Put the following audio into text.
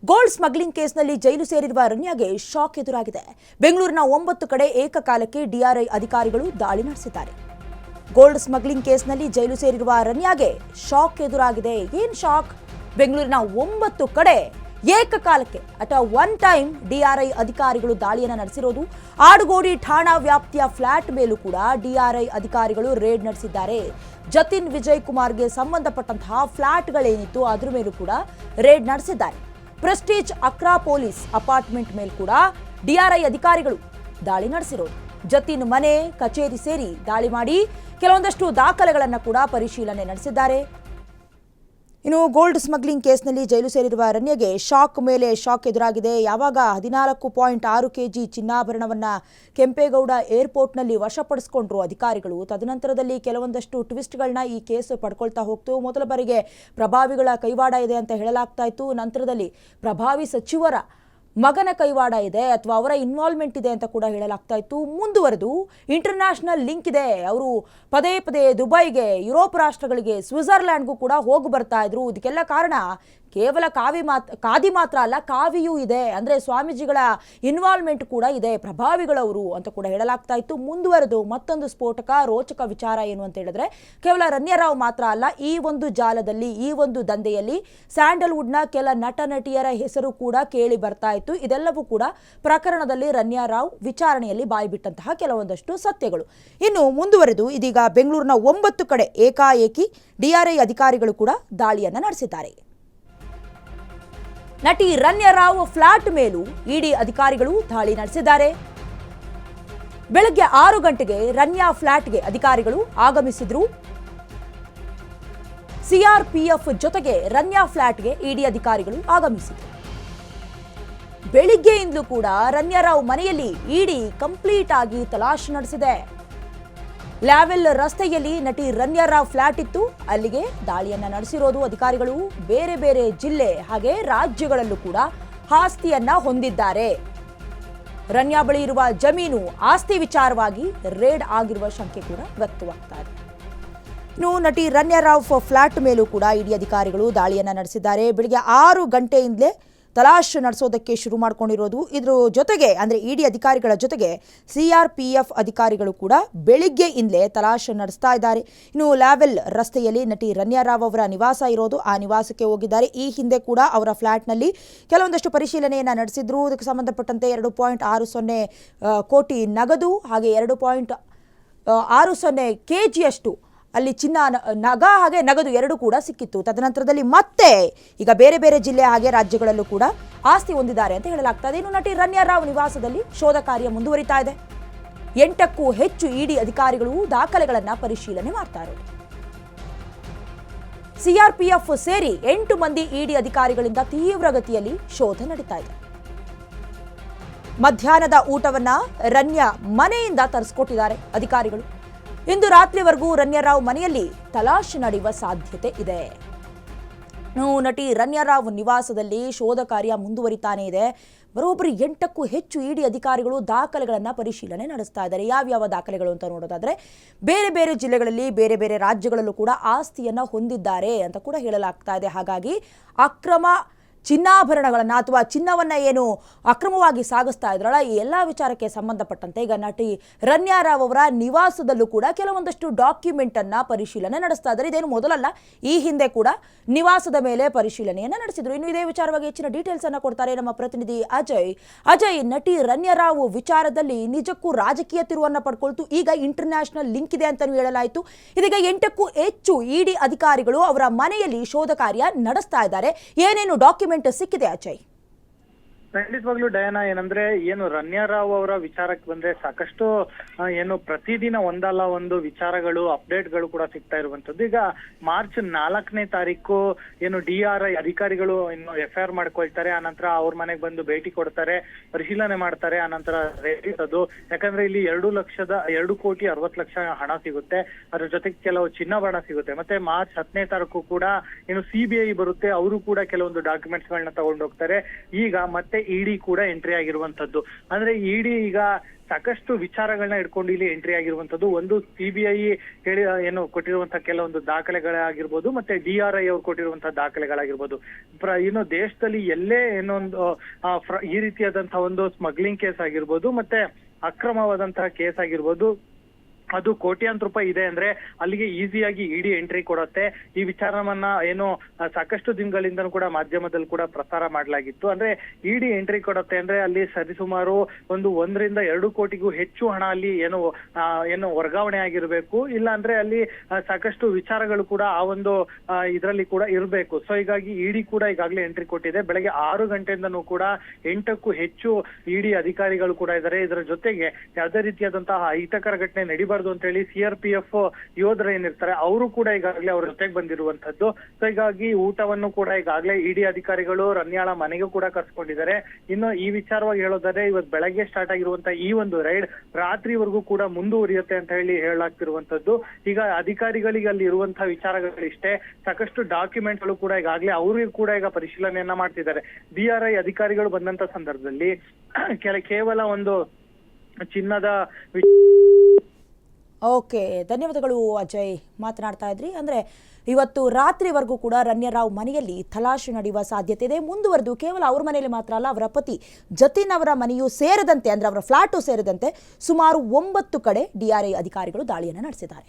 Gold smuggling ಕೇಸ್ನಲ್ಲಿ ಜೈಲು ಸೇರಿರುವ ರನ್ಯಾಗೆ shock ಎದುರಾಗಿದೆ. ಬೆಂಗಳೂರಿನ 9 ಕಡೆ ಏಕಕಾಲಕ್ಕೆ ಡಿಆರ್ಐ ಅಧಿಕಾರಿಗಳು ದಾಳಿ ನಡೆಸಿದ್ದಾರೆ. ಗೋಲ್ಡ್ ಸ್ಮಗ್ಲಿಂಗ್ ಕೇಸ್ನಲ್ಲಿ ಜೈಲು ಸೇರಿರುವ ರನ್ಯಾಗೆ ಶಾಕ್ ಎದುರಾಗಿದೆ. ಏನ್ ಶಾಕ್? ಬೆಂಗಳೂರಿನ 9 ಕಡೆ ಏಕಕಾಲಕ್ಕೆ ಅಟ್ ಒನ್ ಟೈಮ್ ಡಿಆರ್ಐ ಅಧಿಕಾರಿಗಳು ದಾಳಿಯನ್ನು ನಡೆಸಿರೋದು. ಆಡುಗೋಡಿ ಠಾಣಾ ವ್ಯಾಪ್ತಿಯ ಫ್ಲಾಟ್ ಮೇಲೂ ಕೂಡ ಡಿಆರ್ಐ ಅಧಿಕಾರಿಗಳು ರೇಡ್ ನಡೆಸಿದ್ದಾರೆ. ಜತಿನ್ ವಿಜಯ್ ಕುಮಾರ್ಗೆ ಸಂಬಂಧಪಟ್ಟಂತಹ ಫ್ಲಾಟ್ಗಳೇನಿತ್ತು ಅದರ ಮೇಲೂ ಕೂಡ ರೇಡ್ ನಡೆಸಿದ್ದಾರೆ. ಪ್ರೆಸ್ಟೀಜ್ ಅಕ್ರಾ ಪೊಲೀಸ್ ಅಪಾರ್ಟ್ಮೆಂಟ್ ಮೇಲೆ ಕೂಡ ಡಿಆರ್ಐ ಅಧಿಕಾರಿಗಳು ದಾಳಿ ನಡೆಸಿರೋದು. ಜತಿನ್ ಮನೆ ಕಚೇರಿ ಸೇರಿ ದಾಳಿ ಮಾಡಿ ಕೆಲವೊಂದಷ್ಟು ದಾಖಲೆಗಳನ್ನು ಕೂಡ ಪರಿಶೀಲನೆ ನಡೆಸಿದ್ದಾರೆ. ಇನ್ನು ಗೋಲ್ಡ್ ಸ್ಮಗ್ಲಿಂಗ್ ಕೇಸ್ನಲ್ಲಿ ಜೈಲು ಸೇರಿರುವ ರನ್ಯಾಗೆ ಶಾಕ್ ಮೇಲೆ ಶಾಕ್ ಎದುರಾಗಿದೆ. ಯಾವಾಗ 14.6 kg ಚಿನ್ನಾಭರಣವನ್ನ ಕೆಂಪೇಗೌಡ ಏರ್ಪೋರ್ಟ್ನಲ್ಲಿ ವಶಪಡಿಸಿಕೊಂಡ್ರು ಅಧಿಕಾರಿಗಳು, ತದನಂತರದಲ್ಲಿ ಕೆಲವೊಂದಷ್ಟು ಟ್ವಿಸ್ಟ್ಗಳನ್ನ ಈ ಕೇಸ್ ಪಡ್ಕೊಳ್ತಾ ಹೋಗ್ತು. ಮೊದಲ ಬಾರಿಗೆ ಪ್ರಭಾವಿಗಳ ಕೈವಾಡ ಇದೆ ಅಂತ ಹೇಳಲಾಗ್ತಾ ಇತ್ತು. ನಂತರದಲ್ಲಿ ಪ್ರಭಾವಿ ಸಚಿವರ ಮಗನ ಕೈವಾಡ ಇದೆ ಅಥವಾ ಅವರ ಇನ್ವಾಲ್ವ್ಮೆಂಟ್ ಇದೆ ಅಂತ ಕೂಡ ಹೇಳಲಾಗ್ತಾ ಇತ್ತು. ಮುಂದುವರೆದು ಇಂಟರ್ನ್ಯಾಷನಲ್ ಲಿಂಕ್ ಇದೆ. ಅವರು ಪದೇ ಪದೇ ದುಬೈಗೆ, ಯುರೋಪ್ ರಾಷ್ಟ್ರಗಳಿಗೆ, ಸ್ವಿಟ್ಜರ್ಲ್ಯಾಂಡ್ಗೂ ಕೂಡ ಹೋಗಿ ಬರ್ತಾ ಇದ್ರು. ಇದಕ್ಕೆಲ್ಲ ಕಾರಣ ಕೇವಲ ಖಾದಿ ಮಾತ್ರ ಅಲ್ಲ, ಕಾವಿಯೂ ಇದೆ. ಅಂದರೆ ಸ್ವಾಮೀಜಿಗಳ ಇನ್ವಾಲ್ವ್ಮೆಂಟ್ ಕೂಡ ಇದೆ, ಪ್ರಭಾವಿಗಳವರು ಅಂತ ಕೂಡ ಹೇಳಲಾಗ್ತಾ ಇತ್ತು. ಮುಂದುವರೆದು ಮತ್ತೊಂದು ಸ್ಫೋಟಕ ರೋಚಕ ವಿಚಾರ ಏನು ಅಂತ ಹೇಳಿದ್ರೆ, ಕೇವಲ ರನ್ಯಾರಾವ್ ಮಾತ್ರ ಅಲ್ಲ, ಈ ಒಂದು ಜಾಲದಲ್ಲಿ, ಈ ಒಂದು ದಂಧೆಯಲ್ಲಿ ಸ್ಯಾಂಡಲ್ವುಡ್ನ ಕೆಲ ನಟ ನಟಿಯರ ಹೆಸರು ಕೂಡ ಕೇಳಿ ಬರ್ತಾ ಇತ್ತು. ಇದೆಲ್ಲವೂ ಕೂಡ ಪ್ರಕರಣದಲ್ಲಿ ರನ್ಯಾರಾವ್ ವಿಚಾರಣೆಯಲ್ಲಿ ಬಾಯ್ಬಿಟ್ಟಂತಹ ಕೆಲವೊಂದಷ್ಟು ಸತ್ಯಗಳು. ಇನ್ನು ಮುಂದುವರೆದು ಇದೀಗ ಬೆಂಗಳೂರಿನ 9 ಕಡೆ ಏಕಾಏಕಿ ಡಿಆರ್ಐ ಅಧಿಕಾರಿಗಳು ಕೂಡ ದಾಳಿಯನ್ನು ನಡೆಸಿದ್ದಾರೆ. ನಟಿ ರನ್ಯಾರಾವ್ ಫ್ಲಾಟ್ ಮೇಲೂ ಇಡಿ ಅಧಿಕಾರಿಗಳು ದಾಳಿ ನಡೆಸಿದ್ದಾರೆ. ಬೆಳಗ್ಗೆ 6 ಗಂಟೆಗೆ ರನ್ಯಾ ಫ್ಲಾಟ್ಗೆ ಅಧಿಕಾರಿಗಳು ಆಗಮಿಸಿದ್ರು. ಸಿಆರ್ಪಿಎಫ್ ಜೊತೆಗೆ ರನ್ಯಾ ಫ್ಲಾಟ್ಗೆ ಇಡಿ ಅಧಿಕಾರಿಗಳು ಆಗಮಿಸಿದ್ರು. ಬೆಳಿಗ್ಗೆಯಿಂದಲೂ ಕೂಡ ರನ್ಯಾರಾವ್ ಮನೆಯಲ್ಲಿ ಇಡಿ ಕಂಪ್ಲೀಟ್ ಆಗಿ ತಲಾಶ್ ನಡೆಸಿದೆ. ಲ್ಯಾವೆಲ್ ರಸ್ತೆಯಲ್ಲಿ ನಟಿ ರನ್ಯಾರಾವ್ ಫ್ಲಾಟ್ ಇತ್ತು, ಅಲ್ಲಿಗೆ ದಾಳಿಯನ್ನ ನಡೆಸಿರೋದು ಅಧಿಕಾರಿಗಳು. ಬೇರೆ ಬೇರೆ ಜಿಲ್ಲೆ ಹಾಗೆ ರಾಜ್ಯಗಳಲ್ಲೂ ಕೂಡ ಆಸ್ತಿಯನ್ನ ಹೊಂದಿದ್ದಾರೆ. ರನ್ಯಾ ಬಳಿ ಇರುವ ಜಮೀನು ಆಸ್ತಿ ವಿಚಾರವಾಗಿ ರೇಡ್ ಆಗಿರುವ ಶಂಕೆ ಕೂಡ ವ್ಯಕ್ತವಾಗ್ತಾ ಇದೆ. ಇನ್ನು ನಟಿ ರನ್ಯಾರಾವ್ ಫ್ಲಾಟ್ ಮೇಲೂ ಕೂಡ ಇಡಿ ಅಧಿಕಾರಿಗಳು ದಾಳಿಯನ್ನ ನಡೆಸಿದ್ದಾರೆ. ಬೆಳಿಗ್ಗೆ 6 ಗಂಟೆಯಿಂದಲೇ ತಲಾಶ್ ನಡೆಸೋದಕ್ಕೆ ಶುರು ಮಾಡ್ಕೊಂಡಿರೋದು. ಇದ್ರ ಜೊತೆಗೆ ಅಂದರೆ ಇಡಿ ಅಧಿಕಾರಿಗಳ ಜೊತೆಗೆ ಸಿಆರ್ಪಿಎಫ್ ಅಧಿಕಾರಿಗಳು ಕೂಡ ಬೆಳಿಗ್ಗೆಯಿಂದಲೇ ತಲಾಶ್ ನಡೆಸ್ತಾ ಇದ್ದಾರೆ. ಇನ್ನು ಲ್ಯಾವೆಲ್ ರಸ್ತೆಯಲ್ಲಿ ನಟಿ ರನ್ಯಾರಾವ್ ಅವರ ನಿವಾಸ ಇರೋದು, ಆ ನಿವಾಸಕ್ಕೆ ಹೋಗಿದ್ದಾರೆ. ಈ ಹಿಂದೆ ಕೂಡ ಅವರ ಫ್ಲಾಟ್ನಲ್ಲಿ ಕೆಲವೊಂದಷ್ಟು ಪರಿಶೀಲನೆಯನ್ನು ನಡೆಸಿದ್ರು. ಅದಕ್ಕೆ ಸಂಬಂಧಪಟ್ಟಂತೆ 2.60 ಕೋಟಿ ನಗದು ಹಾಗೆ 2.60 kg ಅಲ್ಲಿ ಚಿನ್ನ, ಹಾಗೆ ನಗದು ಎರಡೂ ಕೂಡ ಸಿಕ್ಕಿತ್ತು. ತದನಂತರದಲ್ಲಿ ಮತ್ತೆ ಈಗ ಬೇರೆ ಬೇರೆ ಜಿಲ್ಲೆ ಹಾಗೆ ರಾಜ್ಯಗಳಲ್ಲೂ ಕೂಡ ಆಸ್ತಿ ಹೊಂದಿದ್ದಾರೆ ಅಂತ ಹೇಳಲಾಗ್ತಾ ಇದೆ. ಇನ್ನು ನಟಿ ರನ್ಯಾರಾವ್ ನಿವಾಸದಲ್ಲಿ ಶೋಧ ಕಾರ್ಯ ಮುಂದುವರಿತಾ ಇದೆ. 8ಕ್ಕೂ ಹೆಚ್ಚು ಇಡಿ ಅಧಿಕಾರಿಗಳು ದಾಖಲೆಗಳನ್ನು ಪರಿಶೀಲನೆ ಮಾಡ್ತಾ ಇರೋದು. ಸಿಆರ್ಪಿಎಫ್ ಸೇರಿ 8 ಮಂದಿ ಇಡಿ ಅಧಿಕಾರಿಗಳಿಂದ ತೀವ್ರಗತಿಯಲ್ಲಿ ಶೋಧ ನಡೀತಾ ಇದೆ. ಮಧ್ಯಾಹ್ನದ ಊಟವನ್ನ ರನ್ಯಾ ಮನೆಯಿಂದ ತರಿಸ್ಕೊಟ್ಟಿದ್ದಾರೆ ಅಧಿಕಾರಿಗಳು. ಇಂದು ರಾತ್ರಿವರೆಗೂ ರನ್ಯಾರಾವ್ ಮನೆಯಲ್ಲಿ ತಲಾಶ್ ನಡೆಯುವ ಸಾಧ್ಯತೆ ಇದೆ. ನಟಿ ರನ್ಯಾರಾವ್ ನಿವಾಸದಲ್ಲಿ ಶೋಧ ಕಾರ್ಯ ಮುಂದುವರಿತಾನೇ ಇದೆ. ಬರೋಬ್ಬರಿ 8ಕ್ಕೂ ಹೆಚ್ಚು ಇಡಿ ಅಧಿಕಾರಿಗಳು ದಾಖಲೆಗಳನ್ನು ಪರಿಶೀಲನೆ ನಡೆಸ್ತಾ ಇದ್ದಾರೆ. ಯಾವ್ಯಾವ ದಾಖಲೆಗಳು ಅಂತ ನೋಡೋದಾದ್ರೆ, ಬೇರೆ ಬೇರೆ ಜಿಲ್ಲೆಗಳಲ್ಲಿ, ಬೇರೆ ಬೇರೆ ರಾಜ್ಯಗಳಲ್ಲೂ ಕೂಡ ಆಸ್ತಿಯನ್ನು ಹೊಂದಿದ್ದಾರೆ ಅಂತ ಕೂಡ ಹೇಳಲಾಗ್ತಾ ಇದೆ. ಹಾಗಾಗಿ ಅಕ್ರಮ ಚಿನ್ನಾಭರಣಗಳನ್ನು ಅಥವಾ ಚಿನ್ನವನ್ನು ಏನು ಅಕ್ರಮವಾಗಿ ಸಾಗಿಸ್ತಾ ಇದ್ರಲ್ಲ, ಈ ಎಲ್ಲ ವಿಚಾರಕ್ಕೆ ಸಂಬಂಧಪಟ್ಟಂತೆ ಈಗ ನಟಿ ರನ್ಯಾರಾವ್ ಅವರ ನಿವಾಸದಲ್ಲೂ ಕೂಡ ಕೆಲವೊಂದಷ್ಟು ಡಾಕ್ಯುಮೆಂಟನ್ನು ಪರಿಶೀಲನೆ ನಡೆಸ್ತಾ ಇದ್ದಾರೆ. ಇದೇನು ಮೊದಲಲ್ಲ, ಈ ಹಿಂದೆ ಕೂಡ ನಿವಾಸದ ಮೇಲೆ ಪರಿಶೀಲನೆಯನ್ನು ನಡೆಸಿದ್ರು. ಇನ್ನು ಇದೇ ವಿಚಾರವಾಗಿ ಹೆಚ್ಚಿನ ಡೀಟೇಲ್ಸ್ ಅನ್ನು ಕೊಡ್ತಾರೆ ನಮ್ಮ ಪ್ರತಿನಿಧಿ ಅಜಯ್. ನಟಿ ರನ್ಯಾರಾವ್ ವಿಚಾರದಲ್ಲಿ ನಿಜಕ್ಕೂ ರಾಜಕೀಯ ತಿರುವನ್ನು ಪಡ್ಕೊಳ್ತು. ಈಗ ಇಂಟರ್ನ್ಯಾಷನಲ್ ಲಿಂಕ್ ಇದೆ ಅಂತ ಹೇಳಲಾಯಿತು. ಇದೀಗ 8ಕ್ಕೂ ಹೆಚ್ಚು ಇಡಿ ಅಧಿಕಾರಿಗಳು ಅವರ ಮನೆಯಲ್ಲಿ ಶೋಧ ಕಾರ್ಯ ನಡೆಸ್ತಾ ಇದ್ದಾರೆ. ಏನೇನು ಡಾಕ್ಯುಮೆಂಟ್ ಸಿಕ್ಕಿದೆ ಅಜಯ್? ಖಂಡಿತವಾಗ್ಲೂ ಡಯಾನಾ, ಏನಂದ್ರೆ ಏನು ರನ್ಯಾರಾವ್ ಅವರ ವಿಚಾರಕ್ಕೆ ಬಂದ್ರೆ ಸಾಕಷ್ಟು ಏನು ಪ್ರತಿದಿನ ಒಂದಲ್ಲ ಒಂದು ವಿಚಾರಗಳು, ಅಪ್ಡೇಟ್ಗಳು ಕೂಡ ಸಿಗ್ತಾ ಇರುವಂತದ್ದು. ಈಗ ಮಾರ್ಚ್ 4ನೇ ತಾರೀಕು ಏನು DRI ಅಧಿಕಾರಿಗಳು ಇನ್ನು FIR ಮಾಡ್ಕೊಳ್ತಾರೆ. ಆನಂತರ ಅವ್ರ ಮನೆಗೆ ಬಂದು ಭೇಟಿ ಕೊಡ್ತಾರೆ, ಪರಿಶೀಲನೆ ಮಾಡ್ತಾರೆ. ಆನಂತರ ಅದು ಯಾಕಂದ್ರೆ ಇಲ್ಲಿ 2,60,60,00,000 ಹಣ ಸಿಗುತ್ತೆ. ಅದ್ರ ಜೊತೆಗೆ ಕೆಲವು ಚಿನ್ನಾಭರಣ ಸಿಗುತ್ತೆ. ಮತ್ತೆ ಮಾರ್ಚ್ 10ನೇ ತಾರೀಕು ಕೂಡ ಏನು CBI ಬರುತ್ತೆ, ಅವರು ಕೂಡ ಕೆಲವೊಂದು ಡಾಕ್ಯುಮೆಂಟ್ಸ್ ಗಳನ್ನ ತಗೊಂಡು ಹೋಗ್ತಾರೆ. ಈಗ ಮತ್ತೆ ಇಡಿ ಕೂಡ ಎಂಟ್ರಿ ಆಗಿರುವಂತದ್ದು. ಅಂದ್ರೆ ಇಡಿ ಈಗ ಸಾಕಷ್ಟು ವಿಚಾರಗಳನ್ನ ಇಟ್ಕೊಂಡು ಇಲ್ಲಿ ಎಂಟ್ರಿ ಆಗಿರುವಂತದ್ದು. ಒಂದು CBI ಹೇಳಿ ಏನು ಕೊಟ್ಟಿರುವಂತಹ ಕೆಲವೊಂದು ದಾಖಲೆಗಳಾಗಿರ್ಬೋದು, ಮತ್ತೆ DRI ಅವ್ರು ಕೊಟ್ಟಿರುವಂತಹ ದಾಖಲೆಗಳಾಗಿರ್ಬೋದು. ಇನ್ನು ದೇಶದಲ್ಲಿ ಎಲ್ಲೇ ಏನೊಂದು ಈ ರೀತಿಯಾದಂತಹ ಒಂದು ಸ್ಮಗ್ಲಿಂಗ್ ಕೇಸ್ ಆಗಿರ್ಬೋದು, ಮತ್ತೆ ಅಕ್ರಮವಾದಂತಹ ಕೇಸ್ ಆಗಿರ್ಬೋದು, ಅದು ಕೋಟ್ಯಾಂತರ ರೂಪಾಯಿ ಇದೆ ಅಂದ್ರೆ ಅಲ್ಲಿಗೆ ಈಸಿಯಾಗಿ ಇಡಿ ಎಂಟ್ರಿ ಕೊಡುತ್ತೆ. ಈ ವಿಚಾರವನ್ನ ಏನು ಸಾಕಷ್ಟು ದಿನಗಳಿಂದನೂ ಕೂಡ ಮಾಧ್ಯಮದಲ್ಲಿ ಕೂಡ ಪ್ರಸಾರ ಮಾಡಲಾಗಿತ್ತು. ಅಂದ್ರೆ ಇಡಿ ಎಂಟ್ರಿ ಕೊಡುತ್ತೆ ಅಂದ್ರೆ ಅಲ್ಲಿ ಸರಿಸುಮಾರು 1 ರಿಂದ 2 ಕೋಟಿಗೂ ಹೆಚ್ಚು ಹಣ ಅಲ್ಲಿ ಏನು ವರ್ಗಾವಣೆ ಆಗಿರ್ಬೇಕು, ಇಲ್ಲ ಅಂದ್ರೆ ಅಲ್ಲಿ ಸಾಕಷ್ಟು ವಿಚಾರಗಳು ಕೂಡ ಆ ಒಂದು ಇದರಲ್ಲಿ ಕೂಡ ಇರಬೇಕು. ಸೊ ಹೀಗಾಗಿ ಇಡಿ ಕೂಡ ಈಗಾಗಲೇ ಎಂಟ್ರಿ ಕೊಟ್ಟಿದೆ. ಬೆಳಗ್ಗೆ 6 ಗಂಟೆಯಿಂದನೂ ಕೂಡ 8ಕ್ಕೂ ಹೆಚ್ಚು ಇಡಿ ಅಧಿಕಾರಿಗಳು ಕೂಡ ಇದ್ದಾರೆ. ಇದರ ಜೊತೆಗೆ ಯಾವುದೇ ರೀತಿಯಾದಂತಹ ಅಹಿತಕರ ಘಟನೆ ನಡಿಬಾರ್ದು ಅಂತ ಹೇಳಿ CRPF ಯೋಧರು ಏನಿರ್ತಾರೆ ಅವರು ಕೂಡ ಈಗಾಗಲೇ ಅವ್ರ ಜೊತೆಗೆ ಬಂದಿರುವಂತದ್ದು. ಸೊ ಹೀಗಾಗಿ ಊಟವನ್ನು ಕೂಡ ಈಗಾಗಲೇ ಇಡಿ ಅಧಿಕಾರಿಗಳು ರನ್ಯಾಳ ಮನೆಗೂ ಕೂಡ ಕರ್ಸ್ಕೊಂಡಿದ್ದಾರೆ. ಇನ್ನು ಈ ವಿಚಾರವಾಗಿ ಹೇಳೋದಾದ್ರೆ ಇವತ್ತು ಬೆಳಗ್ಗೆ ಸ್ಟಾರ್ಟ್ ಆಗಿರುವಂತಹ ಈ ಒಂದು ರೈಡ್ ರಾತ್ರಿವರೆಗೂ ಕೂಡ ಮುಂದುವರಿಯುತ್ತೆ ಅಂತ ಹೇಳಿ ಹೇಳಲಾಗ್ತಿರುವಂತದ್ದು. ಈಗ ಅಧಿಕಾರಿಗಳಿಗೆ ಅಲ್ಲಿ ಇರುವಂತಹ ವಿಚಾರಗಳಿಷ್ಟೇ, ಸಾಕಷ್ಟು ಡಾಕ್ಯುಮೆಂಟ್ಗಳು ಕೂಡ ಈಗಾಗಲೇ ಅವ್ರಿಗೂ ಕೂಡ ಈಗ ಪರಿಶೀಲನೆಯನ್ನ ಮಾಡ್ತಿದ್ದಾರೆ. DRI ಅಧಿಕಾರಿಗಳು ಬಂದಂತ ಸಂದರ್ಭದಲ್ಲಿ ಕೇವಲ ಒಂದು ಚಿನ್ನದ ಓಕೆ, ಧನ್ಯವಾದಗಳು ಅಜಯ್. ಮಾತನಾಡ್ತಾ ಇದ್ರಿ ಅಂದರೆ ಇವತ್ತು ರಾತ್ರಿವರೆಗೂ ಕೂಡ ರಣ್ಯರಾವ್ ಮನೆಯಲ್ಲಿ ತಲಾಶೆ ನಡೆಯುವ ಸಾಧ್ಯತೆ ಇದೆ. ಮುಂದುವರೆದು ಕೇವಲ ಅವ್ರ ಮನೆಯಲ್ಲಿ ಮಾತ್ರ ಅಲ್ಲ, ಅವರ ಪತಿ ಜತಿನ್ ಅವರ ಮನೆಯೂ ಸೇರಿದಂತೆ, ಅಂದರೆ ಅವರ ಫ್ಲಾಟು ಸೇರಿದಂತೆ ಸುಮಾರು 9 ಕಡೆ DRI ಅಧಿಕಾರಿಗಳು ದಾಳಿಯನ್ನು ನಡೆಸಿದ್ದಾರೆ.